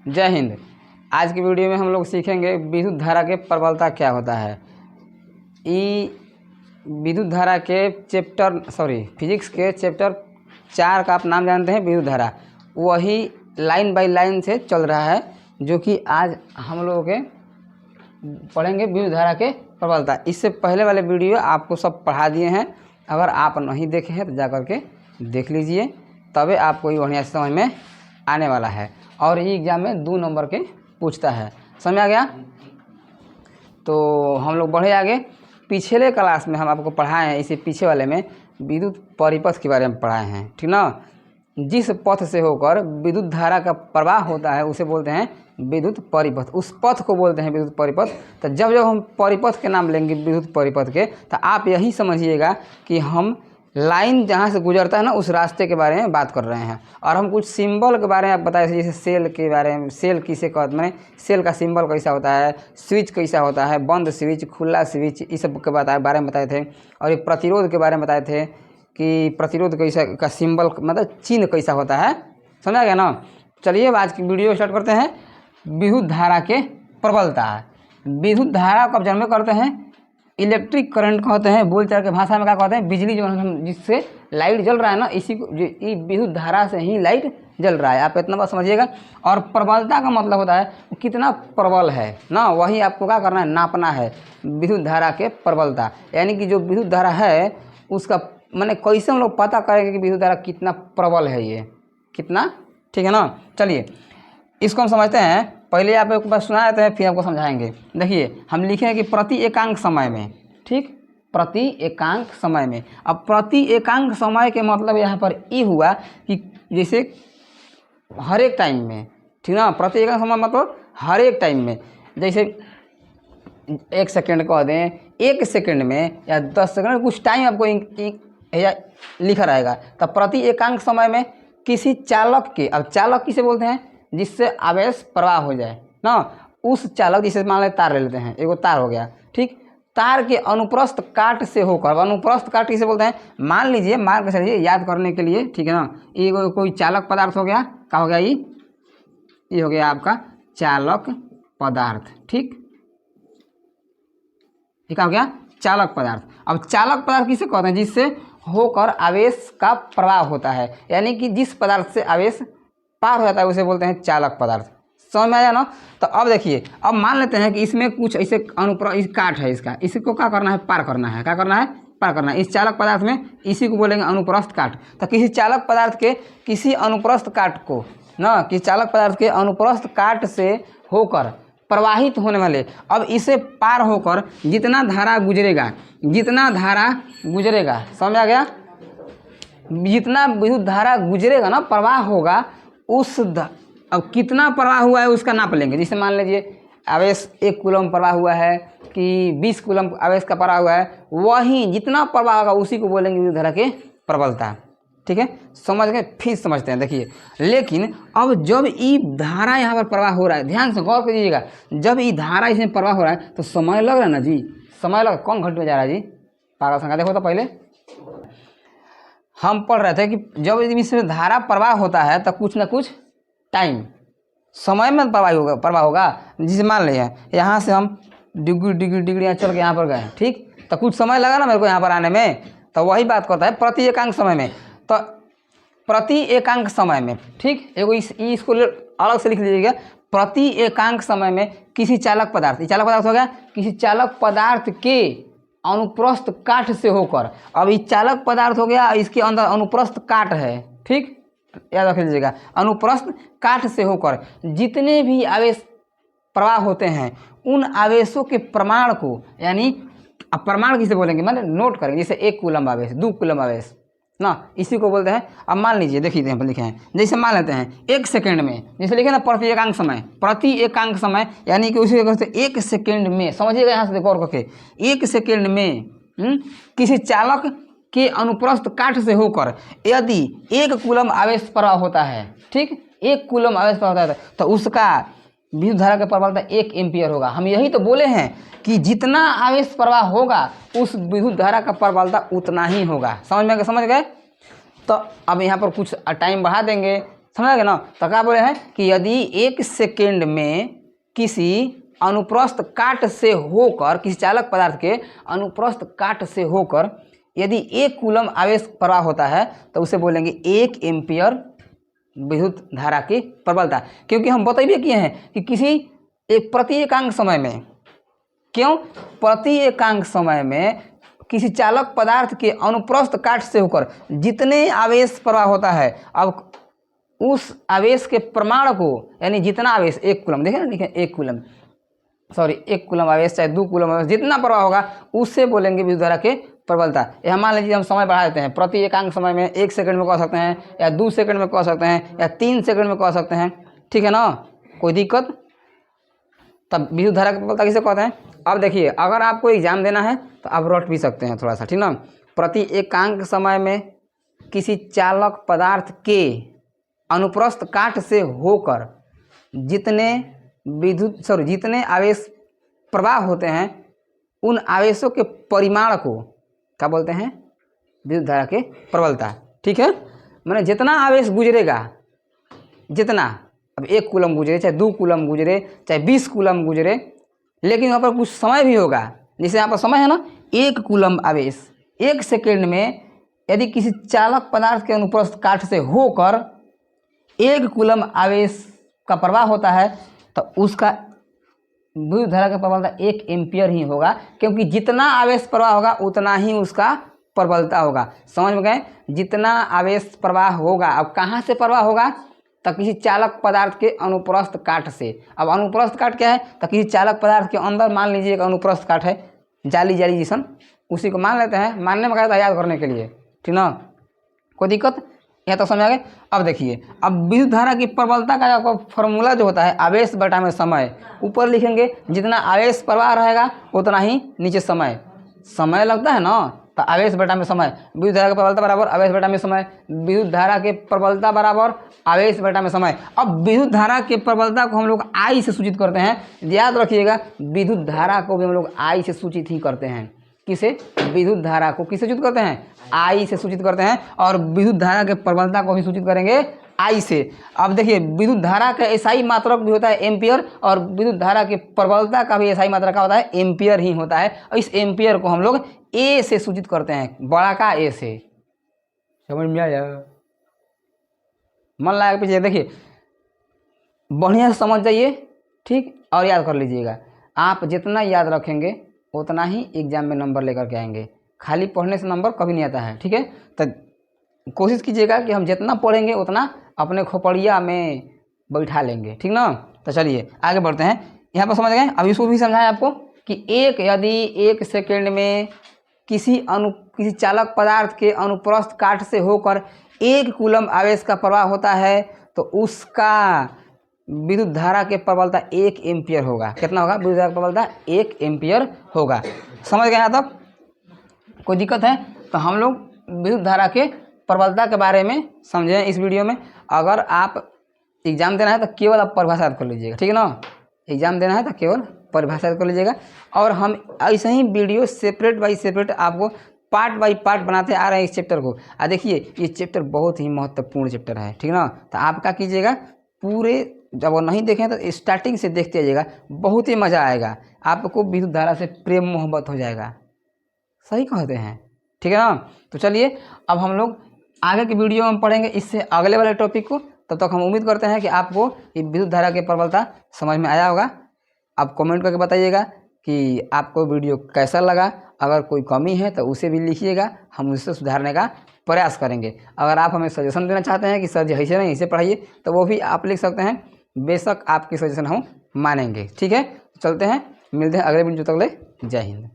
जय हिंद। आज की वीडियो में हम लोग सीखेंगे विद्युत धारा के प्रबलता क्या होता है। विद्युत धारा के फिजिक्स के चैप्टर 4 का आप नाम जानते हैं, विद्युत धारा। वही लाइन बाय लाइन से चल रहा है, जो कि आज हम लोगों के पढ़ेंगे विद्युत धारा के प्रबलता। इससे पहले वाले वीडियो आपको सब पढ़ा दिए हैं, अगर आप नहीं देखे हैं तो जा करके देख लीजिए, तभी आपको ये बढ़िया समझ में आने वाला है। और ये एग्ज़ाम में 2 नंबर के पूछता है, समझ आ गया। तो हम लोग बढ़े आगे। पिछले क्लास में हम आपको पढ़ाए हैं, इसे पीछे वाले में विद्युत परिपथ के बारे में पढ़ाए हैं, ठीक ना। जिस पथ से होकर विद्युत धारा का प्रवाह होता है उसे बोलते हैं विद्युत परिपथ, उस पथ को बोलते हैं विद्युत परिपथ। तो जब जब हम परिपथ के नाम लेंगे विद्युत परिपथ के, तो आप यही समझिएगा कि हम लाइन जहाँ से गुजरता है ना, उस रास्ते के बारे में बात कर रहे हैं। और हम कुछ सिंबल के बारे में आप बताए थे, जैसे सेल के बारे में, सेल किसे कहते हैं, सेल का सिंबल कैसा होता है, स्विच कैसा होता है, बंद स्विच, खुला स्विच, इस सब के बारे में बताए थे। और एक प्रतिरोध के बारे में बताए थे कि प्रतिरोध कैसा का सिंबल मतलब चिन्ह कैसा होता है, समझा गया ना। चलिए अब आज की वीडियो स्टार्ट करते हैं। विद्युत धारा के प्रबलता। विद्युत धारा को जन्म करते हैं इलेक्ट्रिक करंट कहते हैं, बोलचाल के भाषा में क्या कहते हैं, बिजली जो हम जिससे लाइट जल रहा है ना, इसी को विद्युत धारा से ही लाइट जल रहा है। आप इतना बात समझिएगा। और प्रबलता का मतलब होता है कितना प्रबल है ना, वही आपको क्या करना है, नापना है विद्युत धारा के प्रबलता। यानी कि जो विद्युत धारा है उसका मैंने कैसे हम लोग पता करेंगे कि विद्युत धारा कितना प्रबल है, ये कितना, ठीक है ना। चलिए इसको हम समझते हैं। पहले आप एक बार सुना देते हैं, फिर आपको समझाएंगे। देखिए हम लिखे हैं कि प्रति एकांक समय में, ठीक, प्रति एकांक समय में। अब प्रति एकांक समय के मतलब यहाँ पर ये हुआ कि जैसे हर एक टाइम में, ठीक ना। प्रति एकांक समय मतलब हर एक टाइम में, जैसे 1 सेकेंड कह दें, 1 सेकेंड में या 10 सेकेंड में, कुछ टाइम आपको लिखा रहेगा। तब प्रति एकांक समय में किसी चालक के, अब चालक किसे बोलते हैं, जिससे आवेश प्रवाह हो जाए ना, उस चालक, जिसे मान लेते तार ले लेते हैं, एगो तार हो गया, ठीक। तार के अनुप्रस्थ काट से होकर, अनुप्रस्थ काट किसे बोलते हैं, मान लीजिए, मान के चलिए याद करने के लिए, ठीक है ना। ये कोई चालक पदार्थ हो गया, क्या हो गया, ये हो गया आपका चालक पदार्थ, ठीक। ये क्या हो गया, चालक पदार्थ। अब चालक पदार्थ किसे कहते हैं, जिससे होकर आवेश का प्रवाह होता है, यानी कि जिस पदार्थ से आवेश पार हो जाता है उसे बोलते हैं चालक पदार्थ। समझ में आया ना। तो अब देखिए, अब मान लेते हैं कि इसमें कुछ ऐसे इस काट है, इसको क्या करना है, पार करना है, क्या करना है, पार करना है। इस चालक पदार्थ में इसी को बोलेंगे अनुप्रस्थ काट। तो किसी चालक पदार्थ के किसी अनुप्रस्थ काट को ना, किसी चालक पदार्थ के अनुप्रस्थ काट से होकर प्रवाहित होने वाले, अब इसे पार होकर जितना धारा गुजरेगा, समझ आ गया, जितना विद्युत धारा गुजरेगा ना, प्रवाह होगा, अब कितना प्रवाह हुआ है उसका नाप लेंगे। जैसे मान लीजिए आवेश 1 कूलम प्रवाह हुआ है कि 20 कूलम आवेश का प्रवाह हुआ है, वही जितना प्रवाह होगा उसी को बोलेंगे विद्युत धारा के प्रबलता, ठीक है। समझ गए, फिर समझते हैं। देखिए, लेकिन अब जब ये धारा यहाँ पर प्रवाह हो रहा है, ध्यान से गौर कीजिएगा, जब ये धारा इसमें प्रवाह हो रहा है तो समय लग रहा है ना जी, समय लग, कौन घंटे जा रहा है जी, पागल संख्या। देखो तो पहले हम पढ़ रहे थे कि जब इसमें धारा प्रवाह होता है तो कुछ ना कुछ टाइम, समय में प्रवाह होगा। जिसे मान लिया यहाँ से हम डिग्री यहाँ चल के यहाँ पर गए, ठीक, तो कुछ समय लगा ना मेरे को यहाँ पर आने में। तो वही बात करता है प्रति एकांक समय में। तो प्रति एकांक समय में, ठीक, एगो इसको अलग से लिख लीजिएगा। प्रति एकांक समय में किसी चालक पदार्थ, ये चालक पदार्थ हो गया, किसी चालक पदार्थ के अनुप्रस्थ काट से होकर, अब ये चालक पदार्थ हो गया, इसके अंदर अनुप्रस्थ काट है, ठीक, याद रख लीजिएगा। अनुप्रस्थ काट से होकर जितने भी आवेश प्रवाह होते हैं, उन आवेशों के प्रमाण को, यानी प्रमाण किसे बोलेंगे, माने नोट करेंगे। जैसे 1 कूलम आवेश, 2 कूलम आवेश ना, इसी को बोलते हैं। अब मान लीजिए, देखिए यहाँ पर लिखे हैं, जैसे मान लेते हैं 1 सेकेंड में, जैसे लिखे ना प्रति एकांक समय, यानी कि उसी जगह से 1 सेकेंड में, समझिएगा यहाँ से गौर करके, 1 सेकेंड में किसी चालक के अनुप्रस्थ काट से होकर यदि 1 कूलम आवेश प्रवाह होता है, ठीक, 1 कूलम आवेश प्रवाह होता है, तो उसका विद्युत धारा का प्रबलता 1 एम्पियर होगा। हम यही तो बोले हैं कि जितना आवेश प्रवाह होगा उस विद्युत धारा का प्रबलता उतना ही होगा। समझ गए। तो अब यहाँ पर कुछ टाइम बढ़ा देंगे, समझ गए ना। तो क्या बोले हैं कि यदि 1 सेकेंड में किसी अनुप्रस्थ काट से होकर, किसी चालक पदार्थ के अनुप्रस्थ काट से होकर यदि 1 कूलम आवेश प्रवाह होता है तो उसे बोलेंगे 1 एम्पियर विद्युत धारा की प्रबलता। क्योंकि हम बतैबे किए हैं कि किसी एक प्रति एकांक समय में, क्यों प्रति एकांक समय में किसी चालक पदार्थ के अनुप्रस्थ काट से होकर जितने आवेश प्रवाह होता है, अब उस आवेश के प्रमाण को, यानी जितना आवेश 1 कूलम, देखें ना, लिखें 1 कूलम, सॉरी 1 कूलम आवेश चाहे 2 कूलम आवेश, जितना प्रवाह होगा उससे बोलेंगे विद्युत धारा के प्रबलता। यह मान लीजिए हम समय बढ़ा देते हैं, प्रति एकांक समय में 1 सेकंड में कह सकते हैं, या 2 सेकंड में कह सकते हैं, या 3 सेकंड में कह सकते हैं, ठीक है ना, कोई दिक्कत। तब विद्युत धारा की प्रबलता किसे कहते हैं। अब देखिए, अगर आपको एग्जाम देना है तो आप रट भी सकते हैं थोड़ा सा, ठीक ना। प्रति एकांक समय में किसी चालक पदार्थ के अनुप्रस्थ काट से होकर जितने आवेश प्रवाह होते हैं उन आवेशों के परिमाण को क्या बोलते हैं, विद्युत धारा के प्रबलता, ठीक है। माने जितना आवेश गुजरेगा, जितना, अब 1 कूलम गुजरे, चाहे 2 कूलम गुजरे, चाहे 20 कूलम गुजरे, लेकिन वहाँ पर कुछ समय भी होगा। जैसे यहाँ पर समय है ना, 1 कूलम आवेश 1 सेकेंड में यदि किसी चालक पदार्थ के अनुप्रस्थ काट से होकर 1 कूलम आवेश का प्रवाह होता है तो उसका विद्युत धारा का प्रबलता 1 एम्पियर ही होगा, क्योंकि जितना आवेश प्रवाह होगा उतना ही उसका प्रबलता होगा। समझ में गए, जितना आवेश प्रवाह होगा, अब कहाँ से प्रवाह होगा, तो किसी चालक पदार्थ के अनुप्रस्थ काट से। अब अनुप्रस्थ काट क्या है, तो किसी चालक पदार्थ के अंदर मान लीजिए एक अनुप्रस्थ काट है, जाली जैसन, उसी को मान लेते हैं, मानने में कहता है याद करने के लिए, ठीक ना, कोई दिक्कत, यहाँ तक समझ आ गए। अब देखिए, अब विद्युत धारा की प्रबलता का आपका फॉर्मूला जो होता है आवेश बटा में समय, ऊपर लिखेंगे जितना आवेश प्रवाह रहेगा उतना ही नीचे समय लगता है ना, तो आवेश बटा में समय, विद्युत धारा की प्रबलता बराबर आवेश बटा में समय, विद्युत धारा के प्रबलता बराबर आवेश बटा में समय। अब विद्युत धारा के प्रबलता को हम लोग आई से सूचित करते हैं, याद रखिएगा, विद्युत धारा को भी हम लोग आई से सूचित ही करते हैं। किसे, विद्युत धारा को किससे सूचित करते हैं, आई से सूचित करते हैं, और विद्युत धारा के प्रबलता को भी सूचित करेंगे आई से। अब देखिए, विद्युत धारा का एसआई मात्रक भी होता है एम्पियर, और विद्युत धारा की प्रबलता का भी एसआई मात्रक होता है एम्पियर ही होता है, और इस एम्पियर को हम लोग ए से सूचित करते हैं, बड़ा का ए से। समझ में आया, मन लगा पीछे देखिए, बढ़िया से समझ जाइए, ठीक, और याद कर लीजिएगा। आप जितना याद रखेंगे उतना ही एग्जाम में नंबर लेकर के आएंगे, खाली पढ़ने से नंबर कभी नहीं आता है, ठीक है। तो कोशिश कीजिएगा कि हम जितना पढ़ेंगे उतना अपने खोपड़िया में बैठा लेंगे, ठीक ना। तो चलिए आगे बढ़ते हैं, यहाँ पर समझ गए। अब इसको भी समझाएं आपको कि यदि 1 सेकेंड में किसी चालक पदार्थ के अनुप्रस्थ काट से होकर 1 कूलम आवेश का प्रवाह होता है तो उसका विद्युत धारा के प्रबलता 1 एम्पियर होगा। कितना होगा, विद्युत धारा की प्रबलता 1 एम्पियर होगा। समझ गए यहाँ तक, कोई दिक्कत है। तो हम लोग विद्युत धारा के प्रबलता के बारे में समझे इस वीडियो में। अगर आप एग्जाम देना है तो केवल आप परिभाषा याद कर लीजिएगा, ठीक है ना, एग्जाम देना है तो केवल परिभाषा याद कर लीजिएगा। और हम ऐसे ही वीडियो सेपरेट बाई सेपरेट आपको पार्ट बाई पार्ट बनाते आ रहे हैं इस चैप्टर को। देखिए, ये चैप्टर बहुत ही महत्वपूर्ण चैप्टर है, ठीक ना। तो आप क्या कीजिएगा, पूरे जब वो नहीं देखें तो स्टार्टिंग से देखते जाइएगा, बहुत ही मज़ा आएगा आपको, विद्युत धारा से प्रेम मोहब्बत हो जाएगा। सही कहते हैं, ठीक है ना। तो चलिए, अब हम लोग आगे की वीडियो में पढ़ेंगे इससे अगले वाले टॉपिक को। तब तक हम उम्मीद करते हैं कि आपको ये विद्युत धारा की प्रबलता समझ में आया होगा। आप कमेंट करके बताइएगा कि आपको वीडियो कैसा लगा। अगर कोई कमी है तो उसे भी लिखिएगा, हम उससे सुधारने का प्रयास करेंगे। अगर आप हमें सजेशन देना चाहते हैं कि सर जी ऐसे नहीं ऐसे पढ़ाइए, तो वो भी आप लिख सकते हैं। बेशक आपकी सजेशन हम मानेंगे, ठीक है। चलते हैं, मिलते हैं अगले वीडियो तक ले, जय हिंद।